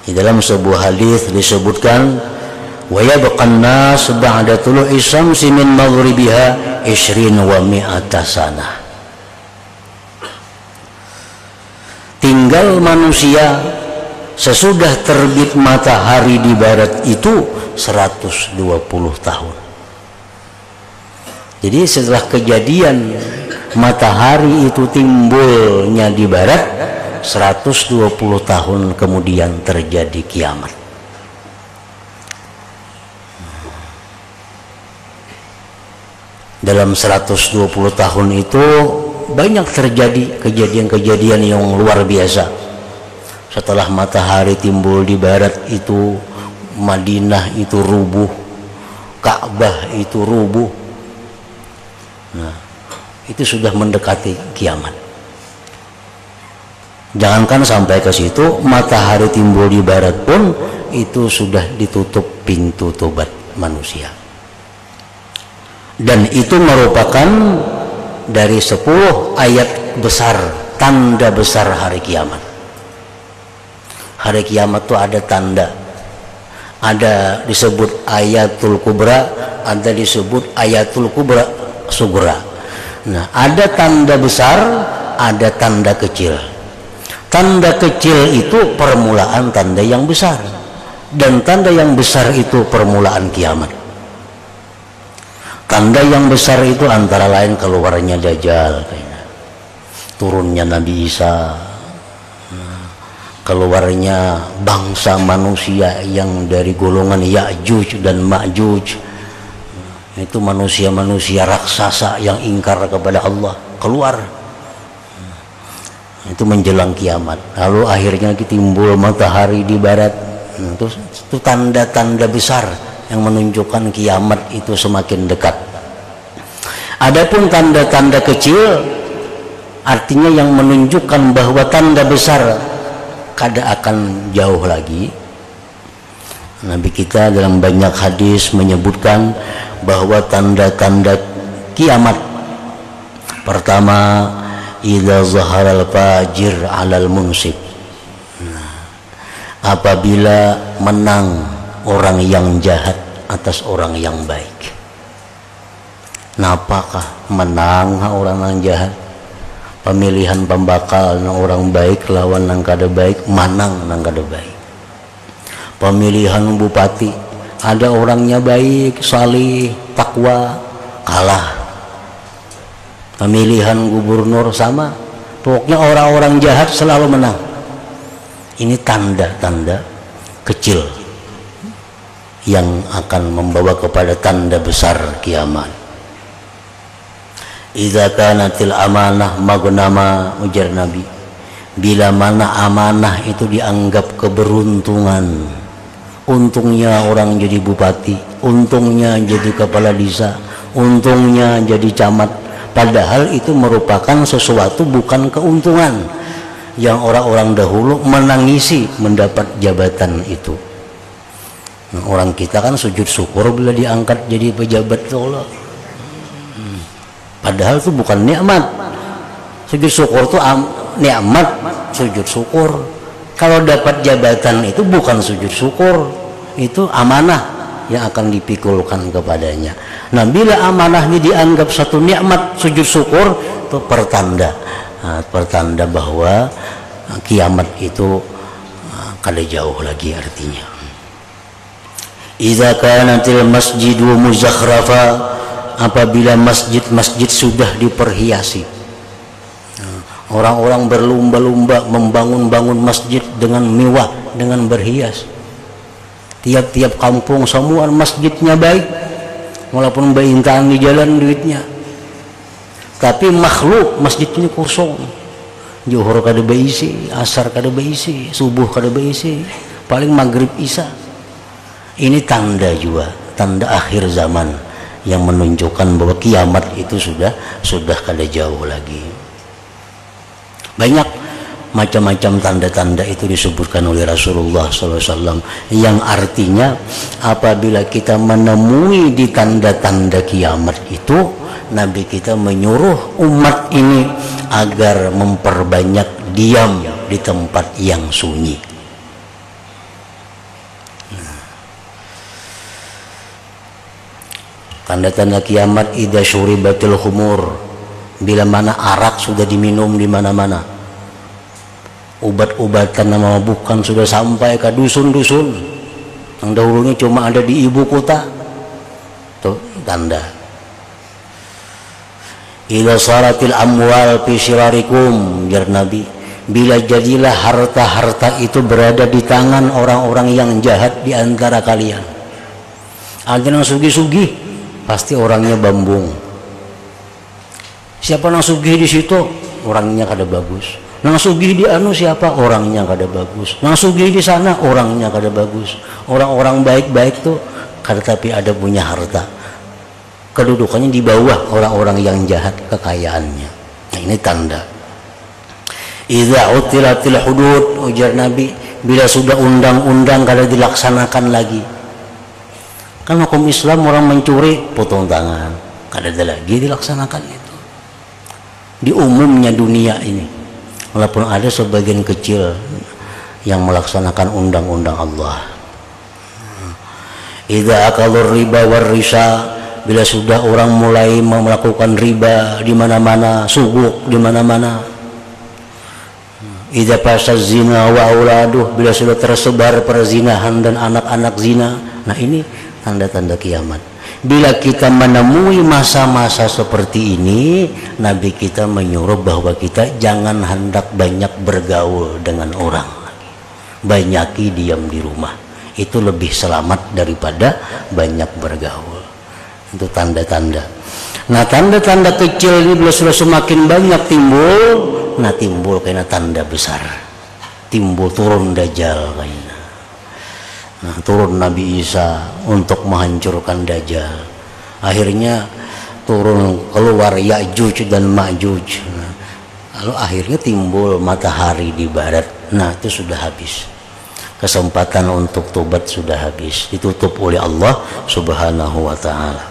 Di dalam sebuah hadis disebutkan, wa yabqan nas ba'da tulu'i syamsi min maghribiha 20 wa mi'ata sanah. Tinggal manusia sesudah terbit matahari di barat itu 120 tahun. Jadi setelah kejadian matahari itu timbulnya di barat, 120 tahun kemudian terjadi kiamat. Dalam 120 tahun itu banyak terjadi kejadian-kejadian yang luar biasa. Setelah matahari timbul di barat itu, Madinah itu rubuh, Ka'bah itu rubuh. Nah, itu sudah mendekati kiamat. Jangankan sampai ke situ, matahari timbul di barat pun itu sudah ditutup pintu tobat manusia. Dan itu merupakan dari 10 ayat besar, tanda besar hari kiamat. Hari kiamat itu ada tanda. Ada disebut ayatul kubra, ada disebut ayatul kubra sugra. Nah, ada tanda besar, ada tanda kecil. Tanda kecil itu permulaan tanda yang besar, dan tanda yang besar itu permulaan kiamat. Tanda yang besar itu antara lain keluarnya Dajjal, turunnya Nabi Isa, keluarnya bangsa manusia yang dari golongan Ya'juj dan Ma'juj. Itu manusia-manusia raksasa yang ingkar kepada Allah keluar. Itu menjelang kiamat. Lalu akhirnya timbul matahari di barat. Itu tanda-tanda besar yang menunjukkan kiamat itu semakin dekat. Adapun tanda-tanda kecil artinya yang menunjukkan bahwa tanda besar kada akan jauh lagi. Nabi kita dalam banyak hadis menyebutkan bahwa tanda-tanda kiamat pertama, idza zaharal fajir 'alal munsib. Apabila menang orang yang jahat atas orang yang baik. Napakah menang orang yang jahat? Pemilihan pembakal orang baik lawan nang kada baik, manang nang kada baik. Pemilihan bupati, ada orangnya baik, salih, takwa, kalah. Pemilihan gubernur sama, pokoknya orang-orang jahat selalu menang. Ini tanda-tanda kecil yang akan membawa kepada tanda besar kiamat. Idza kanatil amanah maghnama, ujar Nabi, bila mana amanah itu dianggap keberuntungan. Untungnya orang jadi bupati, untungnya jadi kepala desa, untungnya jadi camat. Padahal itu merupakan sesuatu bukan keuntungan yang orang-orang dahulu menangisi mendapat jabatan itu. Nah, orang kita kan sujud syukur bila diangkat jadi pejabat Allah. Padahal itu bukan nikmat. Sujud syukur itu nikmat, sujud syukur. Kalau dapat jabatan itu bukan sujud syukur, itu amanah yang akan dipikulkan kepadanya. Nah, bila amanah ini dianggap satu nikmat, sujud syukur itu pertanda, pertanda bahwa kiamat itu kada jauh lagi artinya. Idza kanatil masjidu muzakhrafa, apabila masjid-masjid sudah diperhiasi. Orang-orang berlumba-lumba membangun-bangun masjid dengan mewah, dengan berhias. Tiap-tiap kampung semua masjidnya baik, walaupun berintaan di jalan duitnya. Tapi makhluk masjid ini kosong. Zuhur kada beisi, asar kada beisi, subuh kada beisi, paling maghrib isya. Ini tanda juga, tanda akhir zaman yang menunjukkan bahwa kiamat itu sudah kada jauh lagi. Banyak macam-macam tanda-tanda itu disebutkan oleh Rasulullah SAW, yang artinya apabila kita menemui di tanda-tanda kiamat itu, Nabi kita menyuruh umat ini agar memperbanyak diam di tempat yang sunyi. Tanda-tanda kiamat idza syuribatil khumur, bila mana arak sudah diminum di mana-mana. Obat-obatan nama bukan sudah sampai ke dusun-dusun. Yang dahulunya cuma ada di ibu kota. Tuh tanda. Idza saratil amwal fi syirarikum, jar Nabi, bila jadilah harta-harta itu berada di tangan orang-orang yang jahat di antara kalian. Ada yang sugih-sugih, pasti orangnya bambung. Siapa yang sugih di situ, orangnya kada bagus. Nang sugih di anu siapa, orangnya kada bagus. Nang sugih di sana, orangnya kada bagus. Orang-orang baik-baik tuh kada tapi ada punya harta. Kedudukannya di bawah orang-orang yang jahat kekayaannya. Nah, ini tanda. Idza utilatil hudud, ujar Nabi, bila sudah undang-undang kada dilaksanakan lagi. Kan hukum Islam orang mencuri potong tangan, kada ada lagi dilaksanakan itu. Di umumnya dunia ini, walaupun ada sebagian kecil yang melaksanakan undang-undang Allah. Idza akalur riba war risa, bila sudah orang mulai melakukan riba di mana-mana, suguk di mana-mana. Idza fasaz zina wa auladuh, bila sudah tersebar perzinahan dan anak-anak zina. Nah, ini tanda-tanda kiamat. Bila kita menemui masa-masa seperti ini, Nabi kita menyuruh bahwa kita jangan hendak banyak bergaul dengan orang, banyaki diam di rumah. Itu lebih selamat daripada banyak bergaul. Itu tanda-tanda. Nah, tanda-tanda kecil ini bila sudah semakin banyak timbul, nah timbul karena tanda besar. Timbul turun Dajjal kayaknya. Nah, turun Nabi Isa untuk menghancurkan Dajjal. Akhirnya turun keluar Ya'juj dan Ma'juj. Nah, lalu akhirnya timbul matahari di barat. Nah, itu sudah habis. Kesempatan untuk tobat sudah habis. Ditutup oleh Allah Subhanahu wa ta'ala.